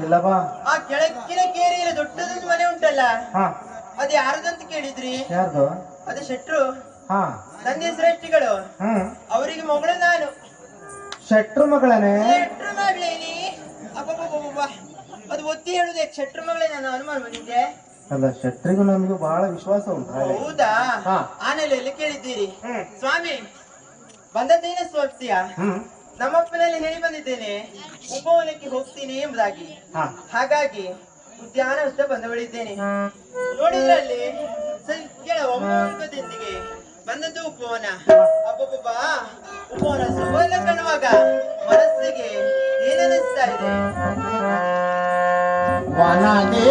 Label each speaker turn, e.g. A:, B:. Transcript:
A: ಇಲ್ಲವಾ
B: ಆ ಕೆಳಗಿನ ಕೇರಿಯಲ್ಲಿ ದೊಡ್ಡದೊಂದು ಮನೆ ಉಂಟಲ್ಲ ಅದು ಯಾರದಂತ ಕೇಳಿದ್ರಿ?
A: ಯಾರ್ದು?
B: ಅದು ಶೆಟ್ರು.
A: ಹಾ,
B: ತಂದೆ ಶ್ರೇಷ್ಠಿಗಳು. ಅವರಿಗೆ ಮಗಳು ನಾನು.
A: ಶೆಟ್ರು ಮಗಳನೇ?
B: ಶೆಟ್ರು ಮಗಳೇನಿ. ಅಬ್ಬಬ್ಬಬ್ಬ, ಅದು ಒತ್ತಿ ಹೇಳುದೇ ಶೆಟ್ರು ಮಗಳೇ. ನಾನು ಅನುಮಾನ ಬಂದಿದ್ದೆ.
A: ಅಲ್ಲ, ಶೆಟ್ರಿಗೂ ನಮಗೂ ಬಹಳ ವಿಶ್ವಾಸ ಉಂಟು.
B: ಹೌದಾ? ಆ ನೆಲೆಯಲ್ಲಿ ಕೇಳಿದ್ದೀರಿ. ಸ್ವಾಮಿ, ಬಂದದ್ದೇನ ಸ್ವಸ್ತಿಯ? ನಮ್ಮಪ್ಪನಲ್ಲಿ ಹೇಳಿ ಬಂದಿದ್ದೇನೆ, ಉಪವನಕ್ಕೆ ಹೋಗ್ತೀನಿ ಎಂಬುದಾಗಿ. ಹಾಗಾಗಿ ಉದ್ಯಾನವನಕ್ಕೆ ಬಂದವಳಿದ್ದೇನೆ. ನೋಡಿದ್ರಲ್ಲಿ ಸಂಖ್ಯೆಯ ಒಮ್ಮೊಂದಿಗೆ ಬಂದದ್ದು ಉಪವನ. ಅಬ್ಬಬ್ಬ, ಉಪವನ ಸುವರ್ಣ ಕಾಣುವಾಗ ಮನಸ್ಸಿಗೆ ಏನನ್ನಿಸ್ತಾ ಇದೆ?
A: ವನದೇ